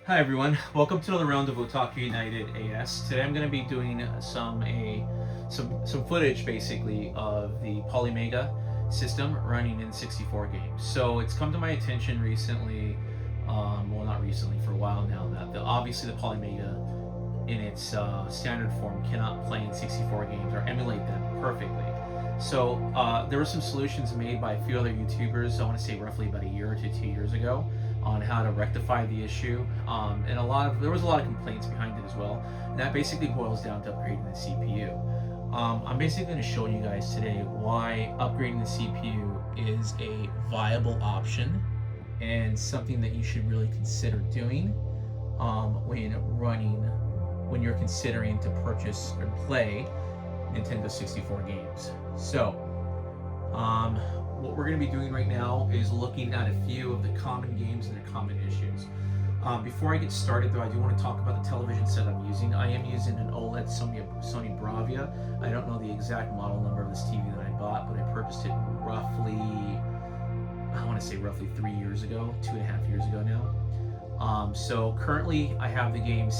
Hi everyone, welcome to another round of Otaku United AS. Today I'm going to be doing some footage basically of the Polymega system running in N64 games. So it's come to my attention recently, well not recently, for a while now, that obviously the Polymega in its standard form cannot play in 64 games or emulate them perfectly. So there were some solutions made by a few other YouTubers, I want to say roughly about a year to 2 years ago, on how to rectify the issue. And there was a lot of complaints behind it as well. And that basically boils down to upgrading the CPU. I'm basically going to show you guys today why upgrading the CPU is a viable option and something that you should really consider doing when you're considering to purchase or play Nintendo 64 games. So, what we're going to be doing right now is looking at a few of the common games and their common issues. Before I get started, though, I do want to talk about the television set I'm using. I am using an OLED Sony Bravia. I don't know the exact model number of this TV that I bought, but I purchased it roughly 3 years ago, 2.5 years ago now. So currently, I have the games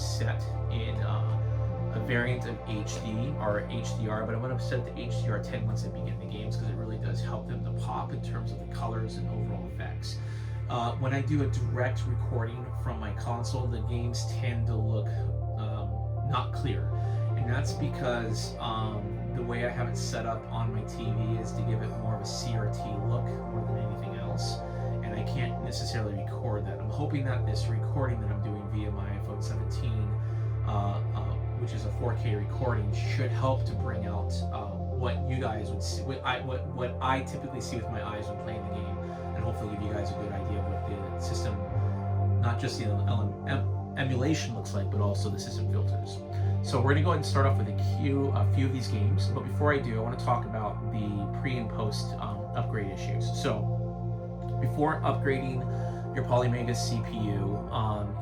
set in a variant of HD or HDR, but I'm going to set it to HDR 10 once I begin the games because it really does help them to pop in terms of the colors and overall effects. When I do a direct recording from my console, the games tend to look not clear, and that's because the way I have it set up on my TV is to give it more of a CRT look more than anything else, and I can't necessarily record that. I'm hoping that this recording that I'm doing via my iPhone 17 which is a 4K recording, should help to bring out what you guys would see, what I typically see with my eyes when playing the game, and hopefully give you guys a good idea of what the system, not just the emulation looks like, but also the system filters. So we're going to go ahead and start off with a few of these games, but before I do, I want to talk about the pre and post upgrade issues. So before upgrading your Polymega CPU,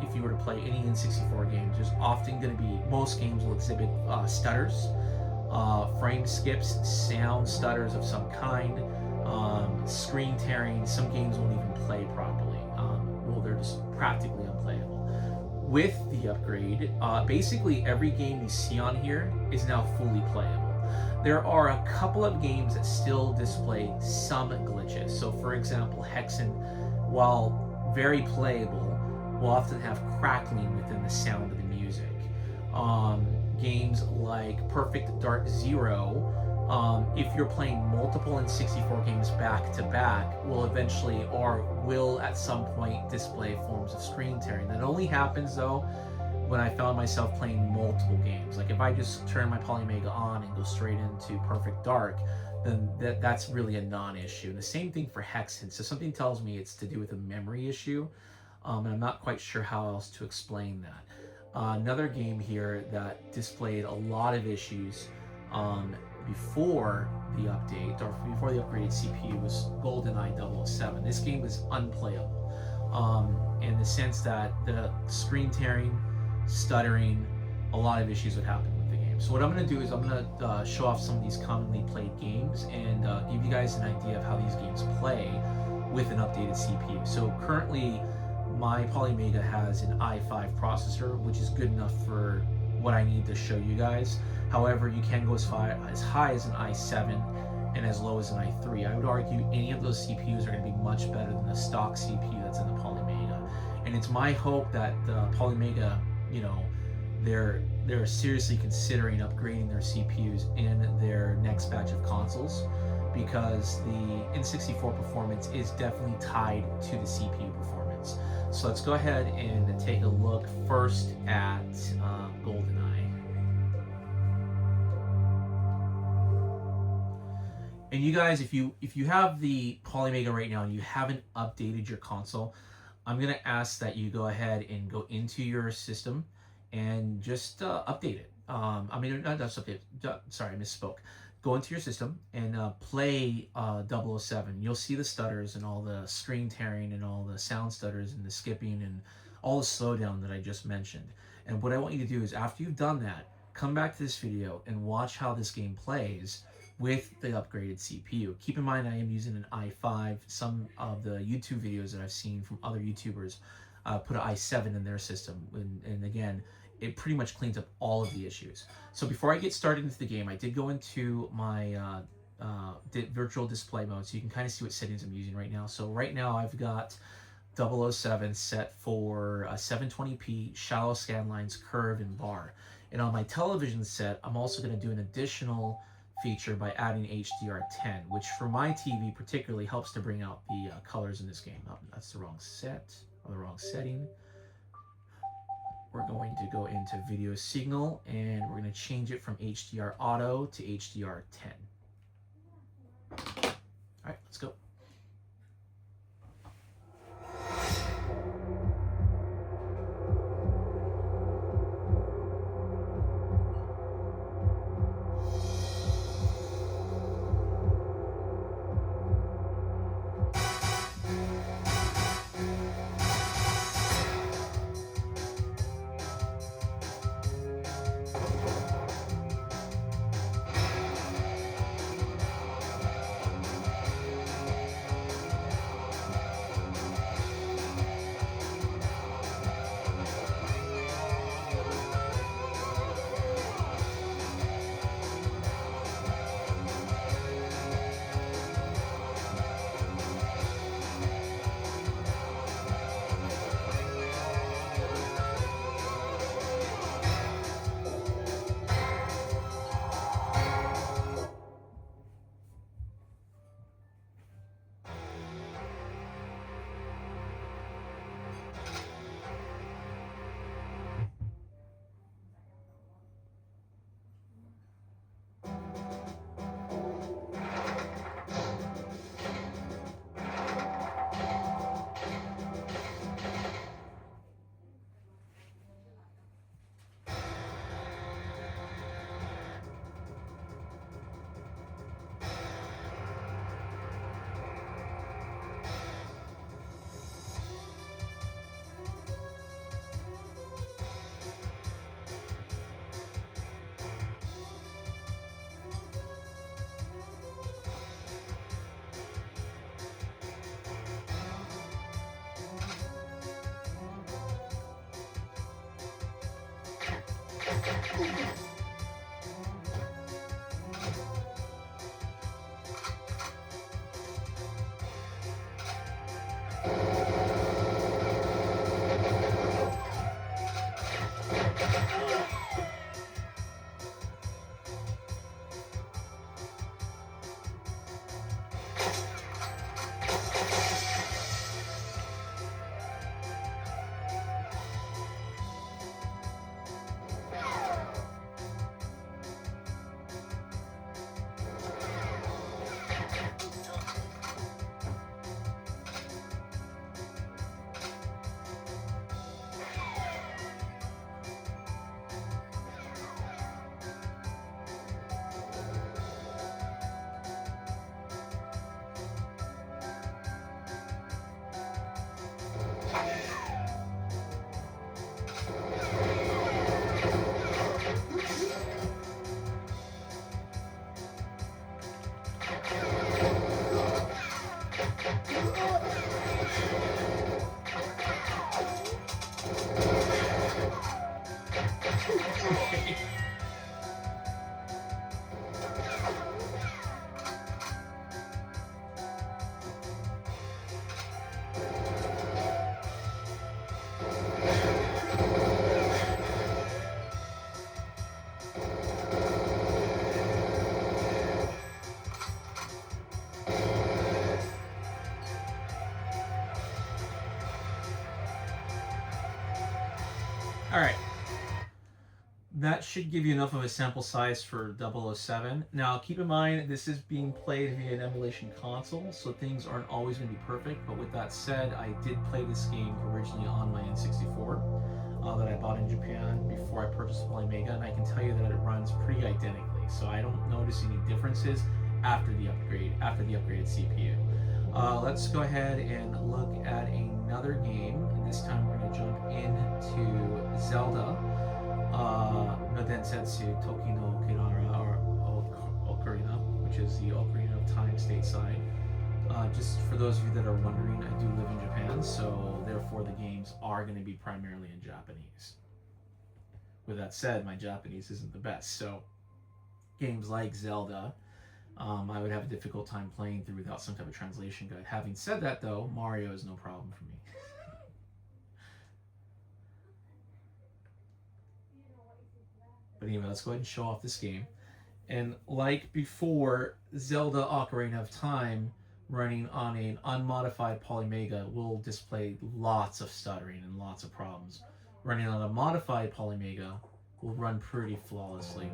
if you were to play any N64 games, there's often going to be, most games will exhibit stutters, frame skips, sound stutters of some kind, screen tearing. Some games won't even play properly. Well, they're just practically unplayable. With the upgrade, basically every game you see on here is now fully playable. There are a couple of games that still display some glitches. So for example, Hexen, while very playable, will often have crackling within the sound of the music. Games like Perfect Dark Zero, if you're playing multiple N64 games back to back, will eventually or will at some point display forms of screen tearing. That only happens though when I found myself playing multiple games. Like if I just turn my Polymega on and go straight into Perfect Dark, then that's really a non-issue. And the same thing for Hexen. So something tells me it's to do with a memory issue, and I'm not quite sure how else to explain that. Another game here that displayed a lot of issues before the update, or before the upgraded CPU, was GoldenEye 007. This game was unplayable in the sense that the screen tearing, stuttering, a lot of issues would happen with the game. So what I'm going to do is I'm going to show off some of these commonly played games and give you guys an idea of how these games play with an updated CPU. So currently my Polymega has an i5 processor, which is good enough for what I need to show you guys. However, you can go as high as an i7 and as low as an i3. I would argue any of those CPUs are going to be much better than the stock CPU that's in the Polymega. And it's my hope that the Polymega, they're seriously considering upgrading their CPUs in their next batch of consoles, because the N64 performance is definitely tied to the CPU performance. So let's go ahead and take a look first at GoldenEye. And you guys, if you have the Polymega right now and you haven't updated your console, I'm gonna ask that you go ahead and go into your system and just update it. Not just update. Sorry, I misspoke. Go into your system and play 007. You'll see the stutters and all the screen tearing and all the sound stutters and the skipping and all the slowdown that I just mentioned. And what I want you to do is, after you've done that, come back to this video and watch how this game plays with the upgraded CPU. Keep in mind I am using an i5. Some of the YouTube videos that I've seen from other YouTubers put an i7 in their system, and again, it pretty much cleans up all of the issues. So before I get started into the game, I did go into my virtual display mode, so you can kind of see what settings I'm using right now. So right now I've got 007 set for 720p, shallow scan lines, curve, and bar. And on my television set, I'm also going to do an additional feature by adding HDR10, which for my TV particularly helps to bring out the colors in this game. Oh, that's the wrong set, or the wrong setting. We're going to go into video signal, and we're going to change it from HDR auto to HDR10. All right, let's go. All right. That should give you enough of a sample size for 007. Now, keep in mind, this is being played via an emulation console, so things aren't always going to be perfect. But with that said, I did play this game originally on my N64 that I bought in Japan before I purchased Polymega, and I can tell you that it runs pretty identically. So I don't notice any differences after the upgraded CPU. Let's go ahead and look at another game. And this time we're going to jump into Zelda. No Densetsu Toki no Kirara or Ocarina, which is the Ocarina of Time stateside. Just for those of you that are wondering, I do live in Japan, so therefore the games are going to be primarily in Japanese. With that said, my Japanese isn't the best, so games like Zelda, I would have a difficult time playing through without some type of translation guide. Having said that, though, Mario is no problem for me. But anyway, let's go ahead and show off this game. And like before, Zelda Ocarina of Time running on an unmodified Polymega will display lots of stuttering and lots of problems. Running on a modified Polymega will run pretty flawlessly,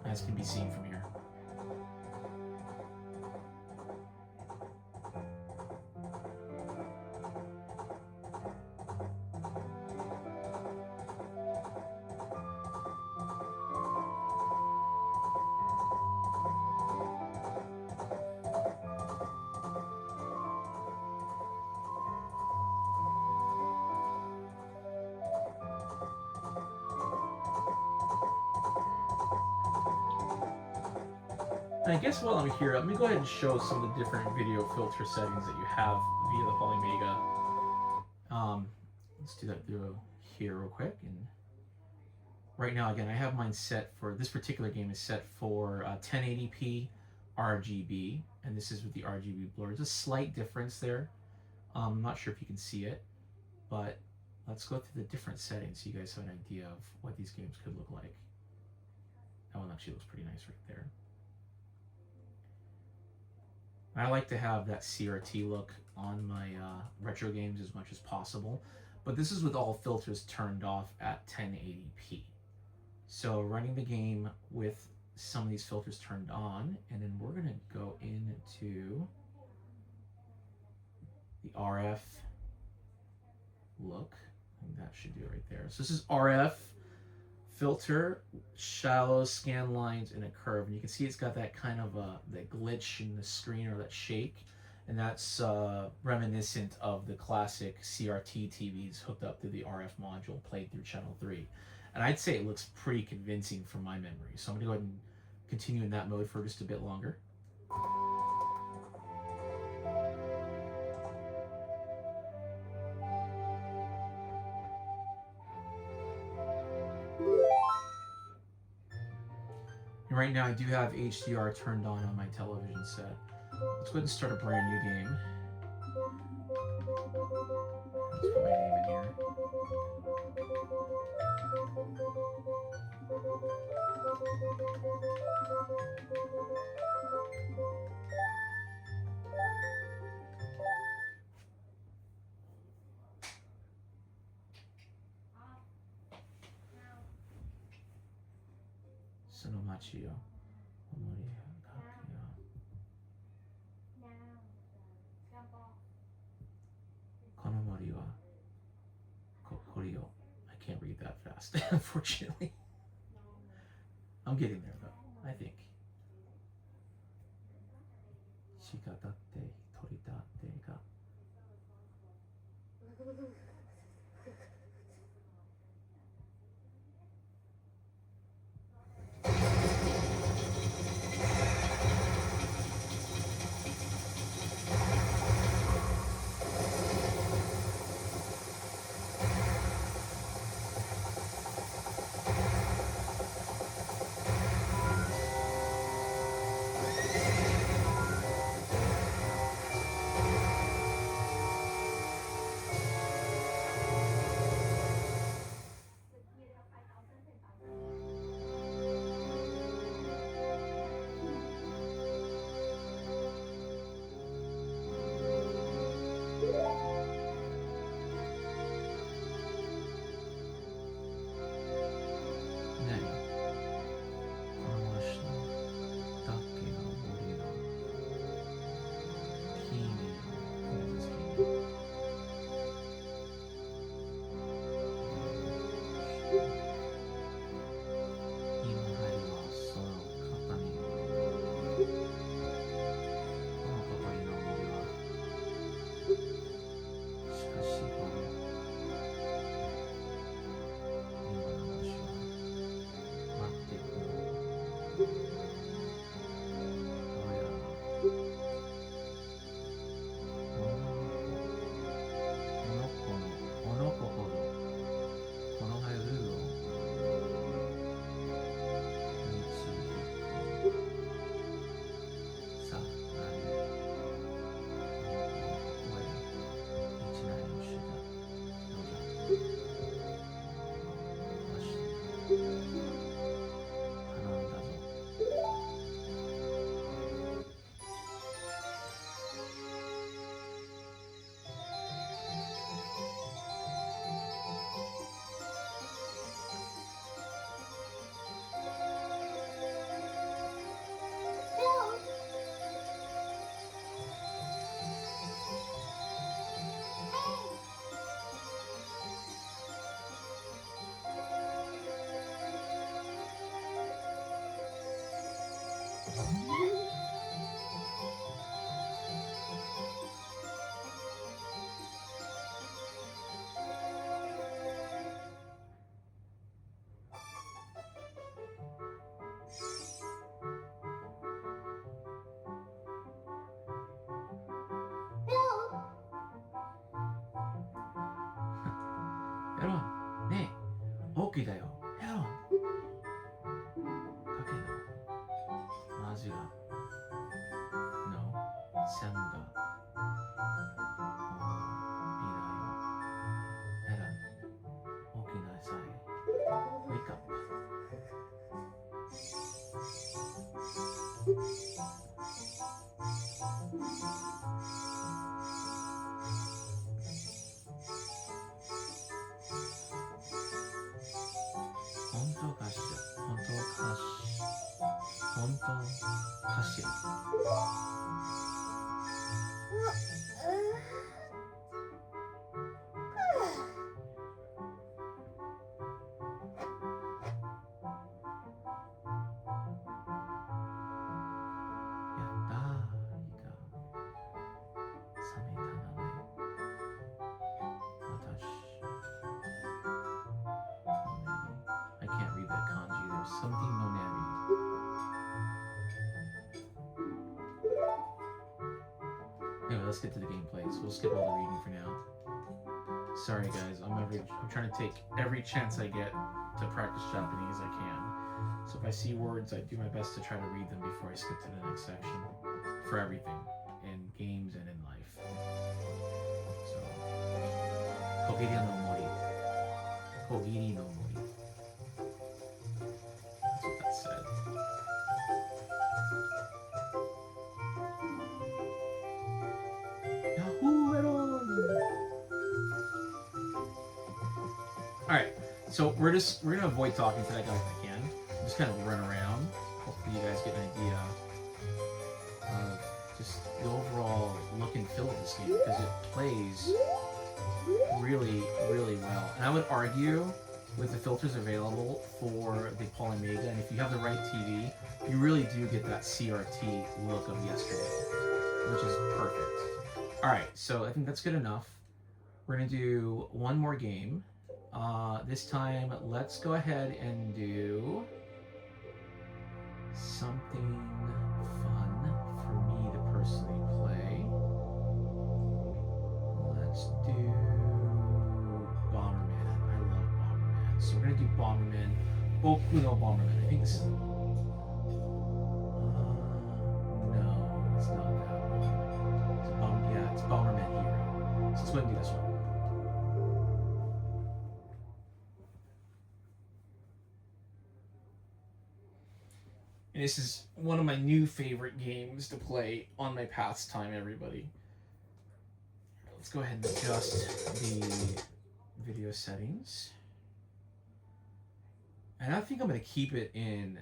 as can be seen from here. And I guess while I'm here, let me go ahead and show some of the different video filter settings that you have via the Polymega. Let's do that through here real quick. And right now, again, I have mine set for, this particular game is set for 1080p RGB, and this is with the RGB blur. There's a slight difference there. I'm not sure if you can see it, but let's go through the different settings so you guys have an idea of what these games could look like. That one actually looks pretty nice right there. I like to have that CRT look on my retro games as much as possible, but this is with all filters turned off at 1080p. So running the game with some of these filters turned on, and then we're going to go into the RF look. I think that should do it right there. So this is RF filter, shallow, scan lines, and a curve. And you can see it's got that kind of that glitch in the screen, or that shake. And that's reminiscent of the classic CRT TVs hooked up to the RF module played through channel 3. And I'd say it looks pretty convincing from my memory. So I'm going to go ahead and continue in that mode for just a bit longer. And right now I do have HDR turned on my television set. Let's go ahead and start a brand new game. Let's put my name in here. Sonomachio. Konomori wa Korio. I can't read that fast, unfortunately. I'm getting there though, I think. Shikatatte toritatte ga. OK だよ。ヘロン。かけの。マジが。No。センが。おいだよ。ヘロン。起きなさい。Wake up。本当かしら。本当かしら。やったー。いいか。冷めたなね。私。I can't read that kanji. There's something no nari. Anyway, let's get to the gameplay. So we'll skip all the reading for now. Sorry guys, I'm trying to take every chance I get to practice Japanese I can. So if I see words, I do my best to try to read them before I skip to the next section. For everything, in games and in life. So, Kogiri no Mori. Kogiri no Mori. That's what that said. Yahoo! Alright, so we're gonna avoid talking to that guy if I can. Just kind of run around. Hopefully you guys get an idea of just the overall look and feel of this game, because it plays really, really well. And I would argue with the filters available for the Polymega, and if you have the right TV, you really do get that CRT look of yesterday, which is perfect. Alright, so I think that's good enough. We're going to do one more game. This time, let's go ahead and do something fun for me to personally play. Let's do Bomberman. I love Bomberman. So we're going to do Bomberman. Boku no Bomberman. I think this is... no, it's not that one. It's Bomberman Hero. So let's go ahead and do this one. And this is one of my new favorite games to play on my pastime, everybody. Let's go ahead and adjust the video settings. And I think I'm going to keep it in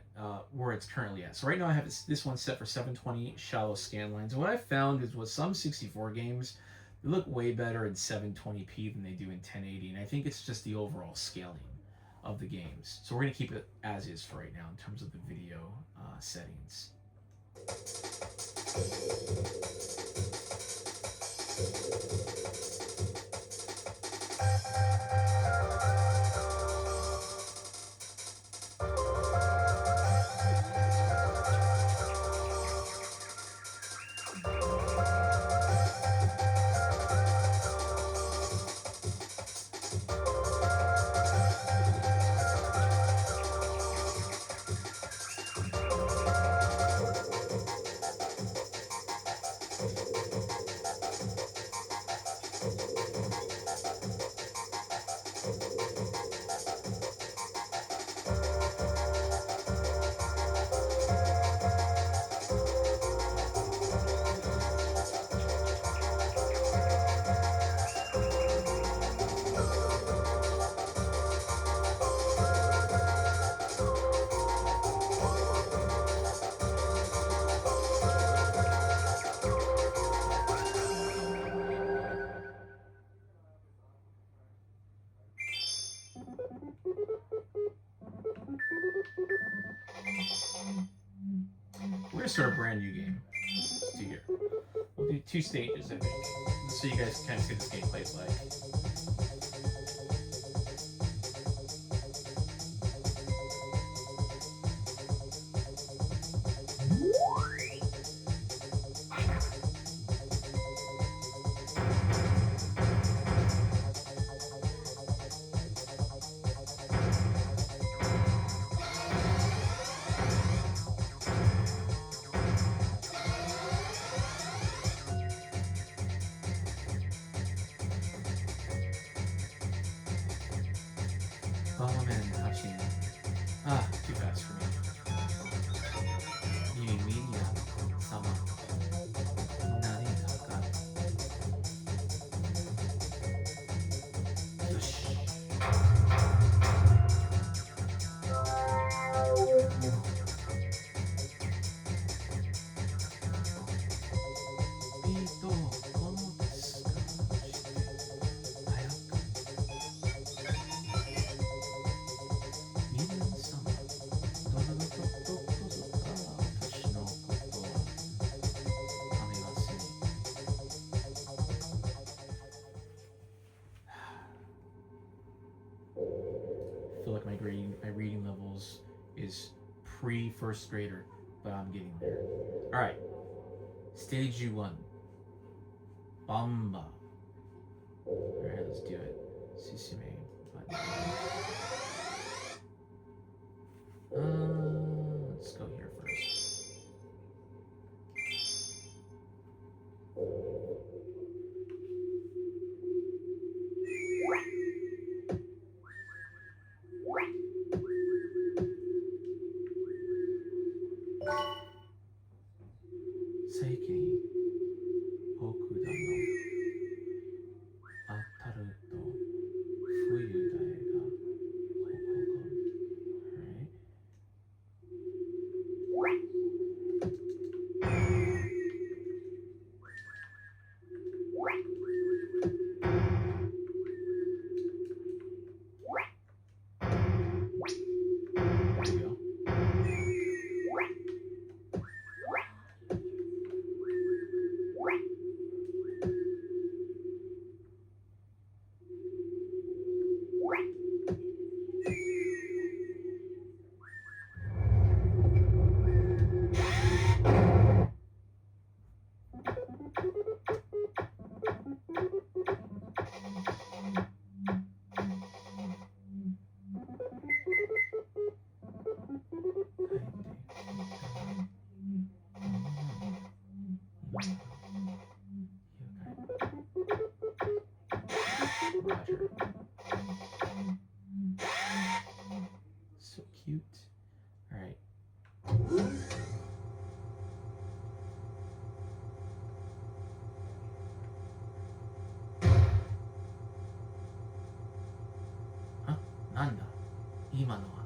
where it's currently at. So right now I have this one set for 720 shallow scan lines. And what I found is with some 64 games, they look way better in 720p than they do in 1080. And I think it's just the overall scaling of the games. So we're going to keep it as is for right now in terms of the video settings. We're gonna start a brand new game. Let's do here. We'll do 2 stages, I think, so you guys can kind of see what this game plays like. Bomberman touching. Ah, too fast for me. Meaning media. Sama. Nani kaka. Yoshi. Ito, kono desu ka? Hayaku.皆様、どなたとこぞか私のことはあめますね。I feel like my reading levels is pre first grader, but I'm getting there. All right, stage 1, Bamba. All right, let's do it. Susume. Let's go here first. Seiki Okuda no Ataru to Fuyu Dae ga Hokogon. Alright. There we go. Roger. So cute. All right. Huh? Nanda? 今のは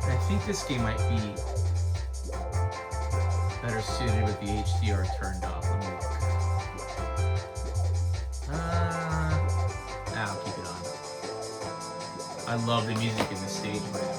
I think this game might be better suited with the HDR turned off. Let me look. I'll keep it on. I love the music in this stage, by the way.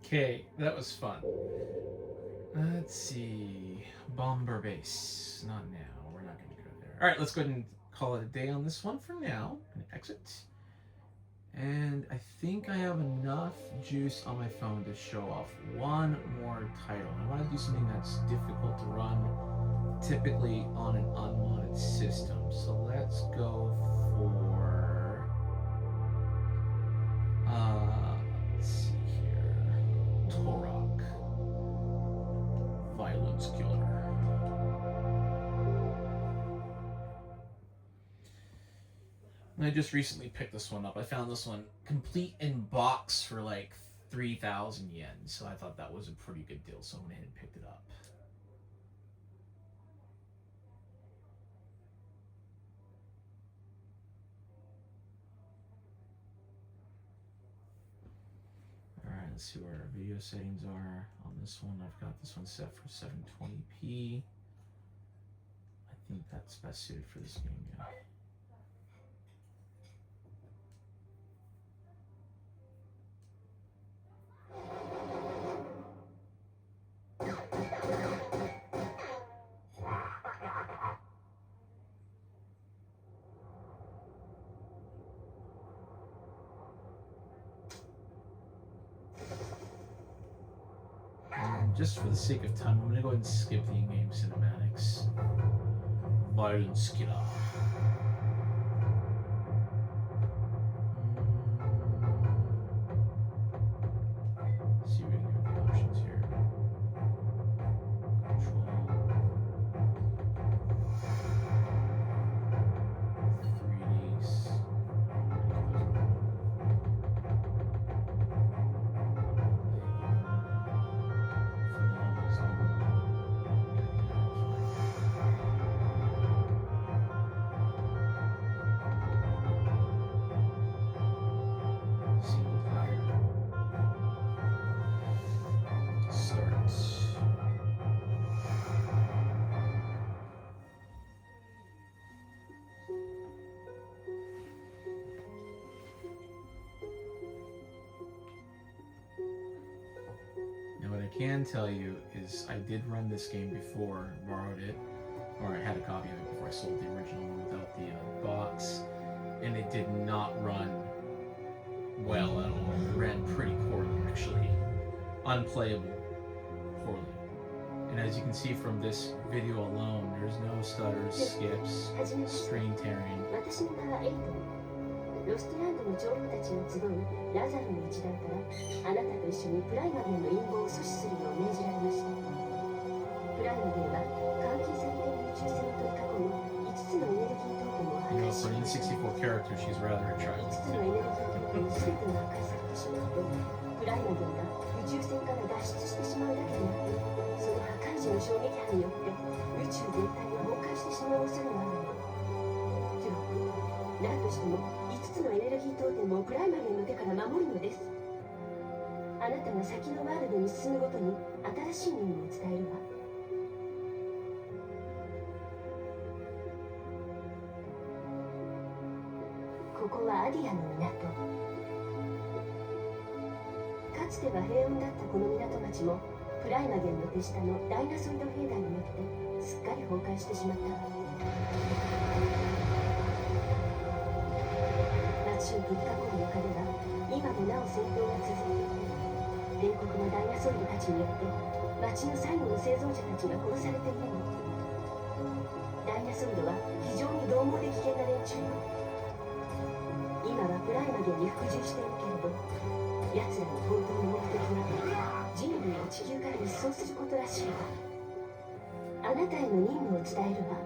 Okay, that was fun. Let's see. Bomber base. Not now. We're not going to go there. All right, let's go ahead and call it a day on this one for now. I'm going to exit. And I think I have enough juice on my phone to show off one more title. I want to do something that's difficult to run typically on an unmodded system. So let's go for let's see here. Torok. Violence Killer. I just recently picked this one up. I found this one complete in box for like 3,000 yen, so I thought that was a pretty good deal, so I went ahead and picked it up. Alright, let's see where our video settings are on this one. I've got this one set for 720p. I think that's best suited for this game, yeah. just for the sake of time, I'm gonna go ahead and skip the in-game cinematics. Violence killer. See if we can get the options here. Control. 3Ds. Single player. Start. Now what I can tell you is I did run this game before, borrowed it, or I had a copy of it before I sold the original one without the box, and it did not run well at all. It ran pretty poorly, actually. Unplayable poorly. And as you can see from this video alone, there's no stutters, skips, screen tearing. ロストランドの長老たちが集うラザロの一団からあなたと一緒にプライマゲンの陰謀を阻止するよう命じられました。プライマゲンは監禁されている宇宙船を取り囲む5つのエネルギートークンを破 You 壊 know, し for an N64 character, she's rather 5 attractive. つのエネルギートークン全てが破壊されてしまうとプライマゲンが宇宙船から脱出してしまうだけでなくその破壊時の衝撃波によって宇宙全体が崩壊してしまう恐れがあるの。では何としても5つのエネルギートーテムをプライマゲンの手から守るのです。あなたが先のワールドに進むごとに新しい任務を伝えるわ。ここはアディアの港。かつては平穏だったこの港町もプライマゲンの手下のダイナソイド兵団によってすっかり崩壊してしまったわ。街を取り囲む中では今もなお戦闘が続いていて冷酷なダイナソイドたちによって街の最後の生存者たちが殺されているの。ダイナソイドは非常に獰猛で危険な連中よ。今はプライマゲンに服従しているけれど奴らの本当の目的は人類を地球から一掃することらしいわ。あなたへの任務を伝えるわ。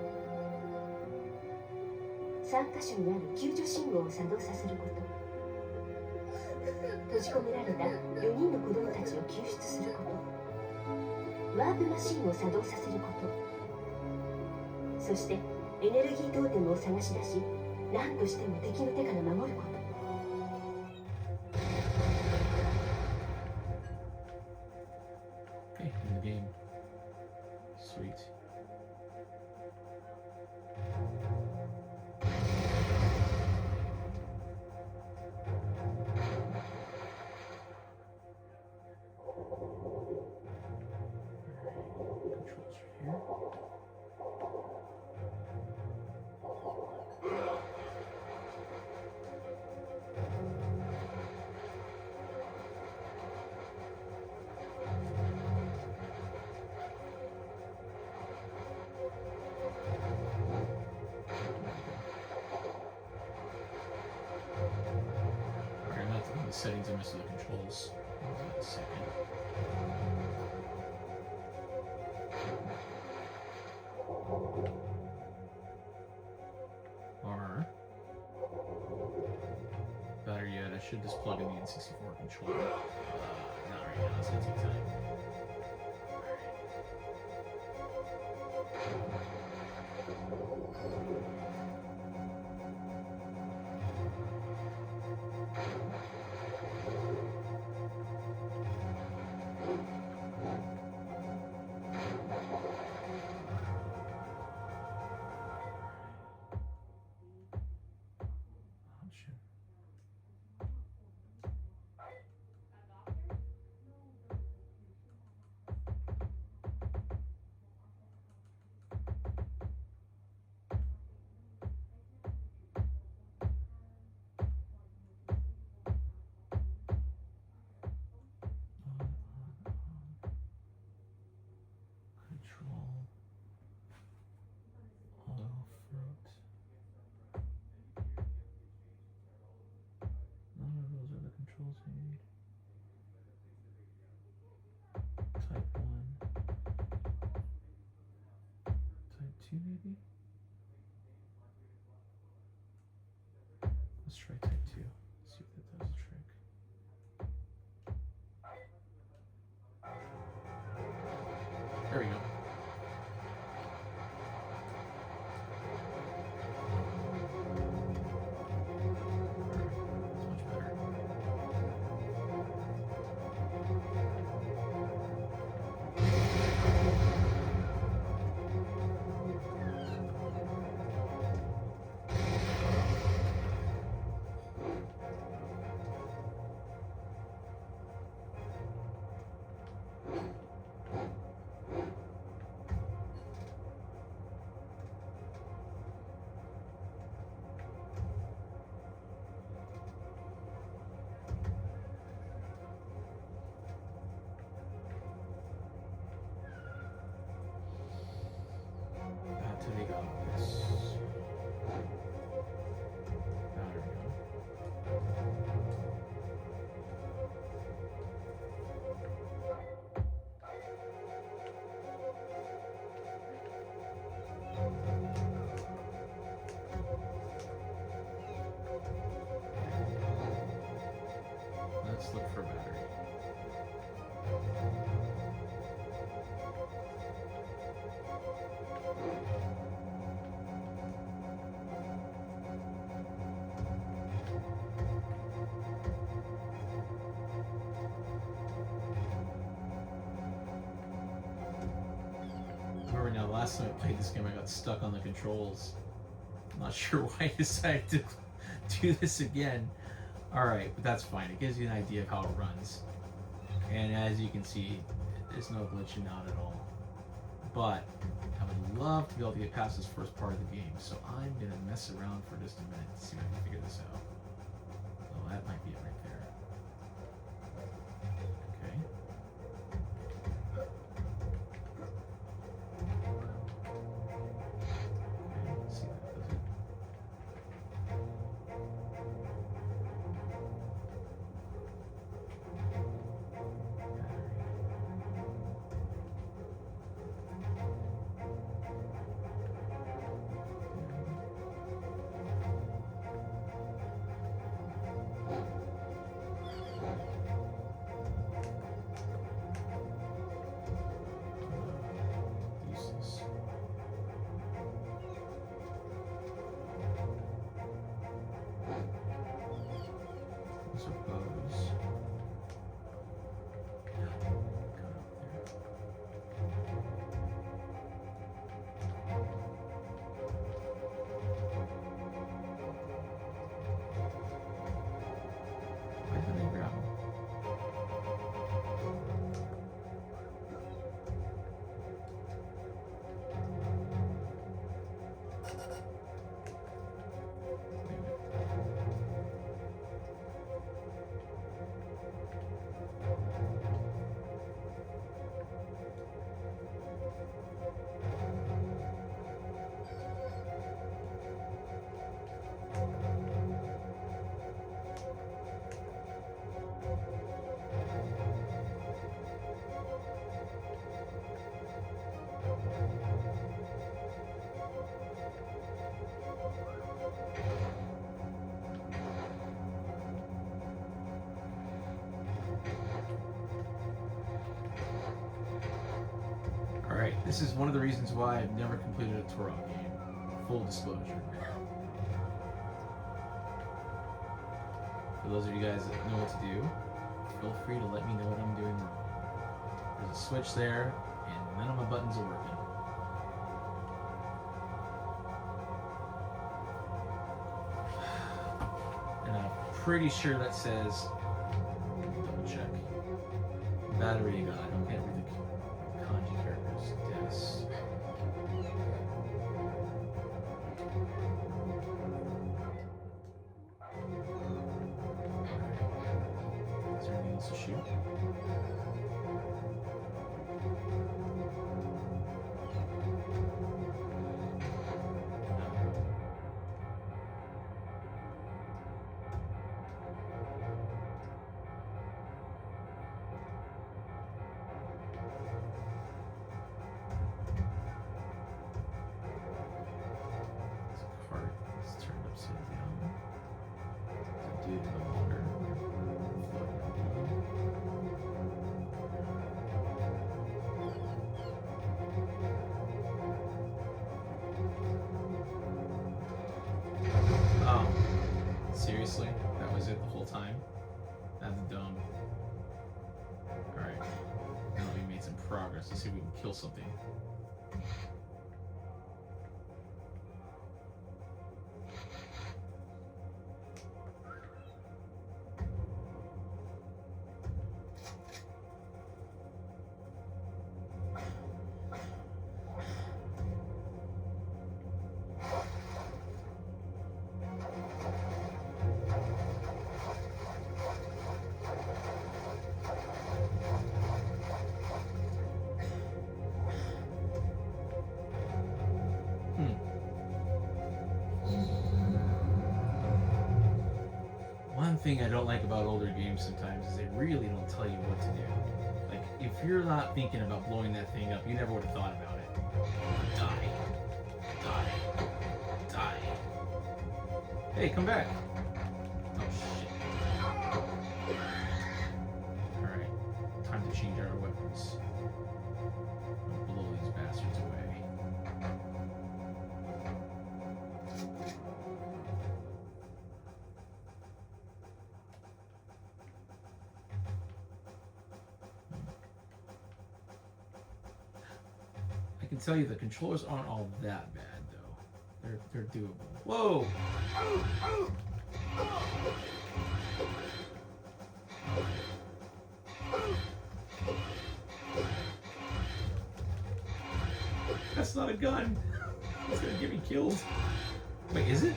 3カ所にある救助信号を作動させること、閉じ込められた4人の子供たちを救出すること、ワープマシンを作動させること、そしてエネルギートーテムを探し出し何としても敵の手から守ること。Okay, in the game. Sweet. Controls right here. Alright, I'm not taking the settings, I messed with the controls. Hold on a second. Or better yet, I should just plug in the N64 controller. Not right now, it's gonna take time. Option. 2 maybe? Let's try type 2. See if that does a trick. There we go. That's much better. Battery got this. There we go. Let's look for battery. Remember now, last time I played this game, I got stuck on the controls. I'm not sure why I decided to do this again. Alright, but that's fine. It gives you an idea of how it runs. And as you can see, there's no glitching out at all. But I would love to be able to get past this first part of the game, so I'm going to mess around for just a minute to see if I can figure this out. Oh, that might be it right there. Okay. Let's see if that does it. Useless. Those are bows. Why did I grab them? Alright, this is one of the reasons why I've never completed a Turok game. Full disclosure. For those of you guys that know what to do, feel free to let me know what I'm doing wrong. There's a switch there, and none of my buttons are working. And I'm pretty sure that says, double check, battery god. I can't read the kanji characters. Yes. Is there anything else to shoot? it the whole time. That's dumb. Alright. Now we made some progress. Let's see if we can kill something. One thing I don't like about older games sometimes is they really don't tell you what to do. Like, if you're not thinking about blowing that thing up, you never would have thought about it. Die. Die. Die. Hey, come back. Oh, shit. Alright. Time to change our weapons. Blow these bastards away. I can tell you the controllers aren't all that bad, though. They're doable. Whoa! That's not a gun. It's gonna get me killed. Wait, is it?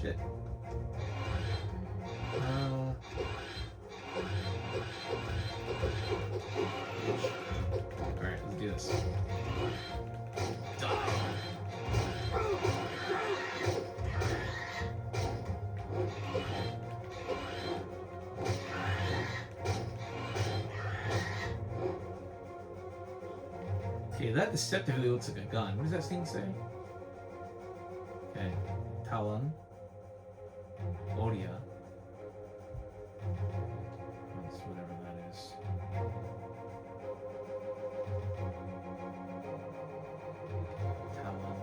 Shit. Alright, let's do this. Die. Okay, that deceptively looks like a gun. What does that thing say? Okay. Talon. Odia. That's whatever that is. Talon.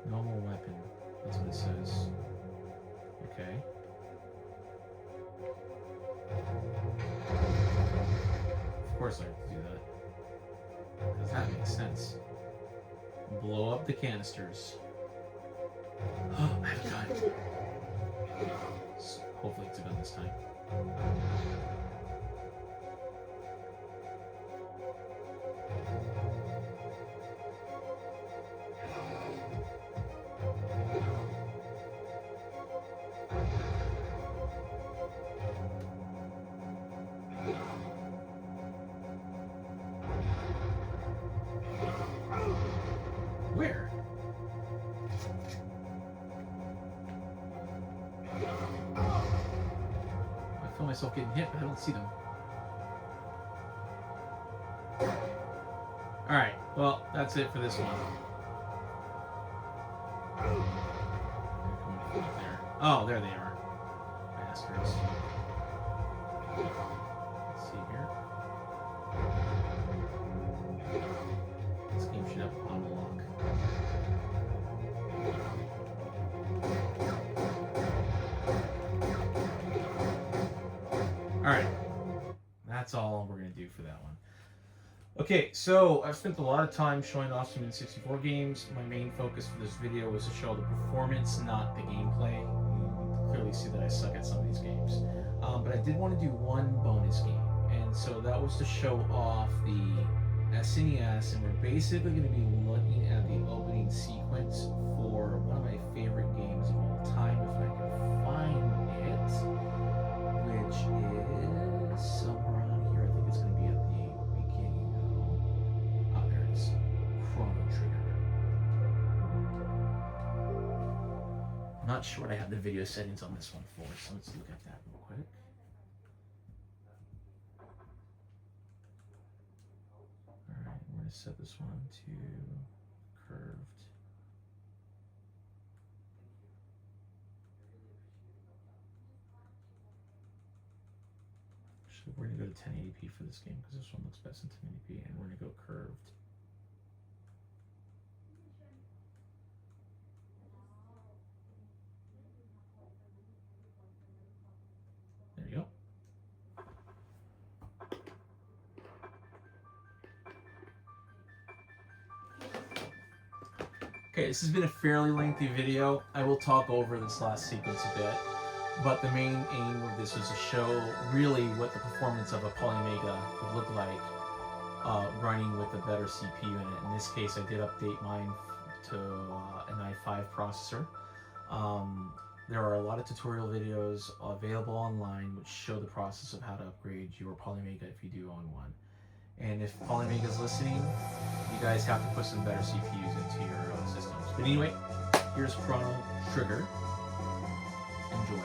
Normal weapon. That's what it says. Okay. Of course I have to do that. Because that makes sense. Blow up the canisters. Oh, I have a gun. Hopefully it's a gun this time. Where? I feel myself getting hit, but I don't see them. Alright, well, that's it for this one. Oh, there they are. Bastards. Let's see here. This game should have auto lock. Alright. That's all we're going to do for that one. Okay, so I've spent a lot of time showing off some N64 games. My main focus for this video was to show the performance, not the gameplay. You can clearly see that I suck at some of these games. But I did want to do one bonus game, and so that was to show off the SNES, and we're basically going to be looking at the opening sequence for one of my favorite games of all time, if I can find it, which is somewhere around here. I think it's going to be at the beginning though. Oh, there it is. Chrono Trigger. I'm not sure what I have the video settings on this one for, so let's look at that real quick. Alright, we're going to set this one to curved. So we're going to go to 1080p for this game because this one looks best in 1080p, and we're going to go curved. There you go. Okay, this has been a fairly lengthy video. I will talk over this last sequence a bit, but the main aim of this was to show really what the performance of a Polymega would look like running with a better CPU in it. In this case, I did update mine to an i5 processor. There are a lot of tutorial videos available online which show the process of how to upgrade your Polymega if you do own one. And if Polymega is listening, you guys have to put some better CPUs into your systems. But anyway, here's Chrono Trigger. Enjoy.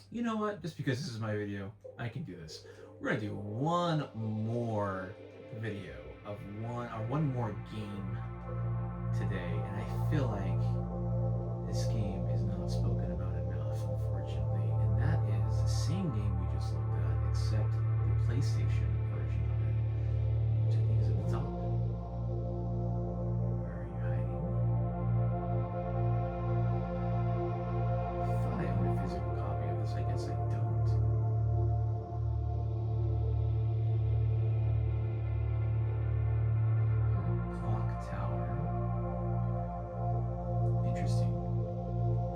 You know what? Just because this is my video, I can do this. We're gonna do one more video of one more game today, and I feel like this game is not spoken about enough, unfortunately, and that is the same game we just looked at, except the PlayStation version of it, which I think is at the top. Where are you hiding? I thought I owned a physical copy of this. I guess I don't. Clock Tower. Interesting.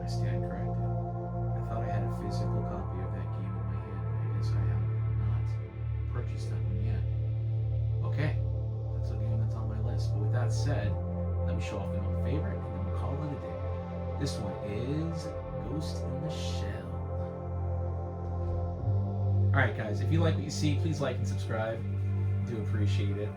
I stand corrected. I thought I had a physical copy of that game in my hand, but I guess I have not purchased that one yet. Okay, that's a game that's on my list. But with that said, let me show off the old favorite, and then we'll call it a day. This one is Ghost in the Shell. Alright guys, if you like what you see, please like and subscribe. I do appreciate it.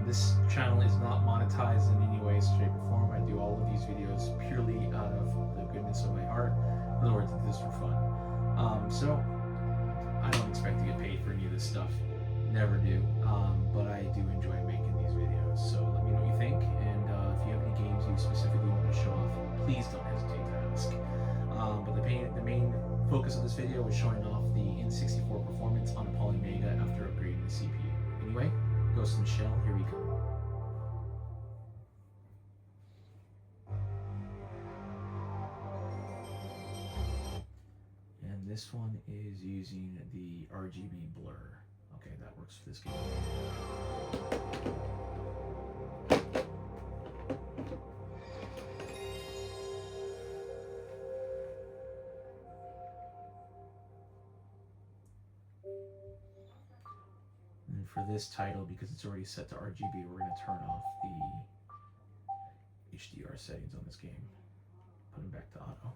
This channel is not monetized in any way, shape, or form. I do all of these videos purely out of the goodness of my heart. In other words, I do this for fun. So, I don't expect to get paid for any of this stuff. Never do. But I do enjoy making these videos. So let me know what you think. And if you have any games you specifically want to show off, please don't hesitate to ask. But the main focus of this video was showing off the N64 performance on a Polymega after upgrading the CPU. Anyway, Ghost in the Shell, here we go. this one is using the RGB blur. Okay, that works for this game. And for this title, because it's already set to RGB, we're going to turn off the HDR settings on this game. Put them back to auto.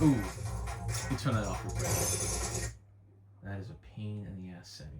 Ooh, you turn that off real quick. That is a pain in the ass setting.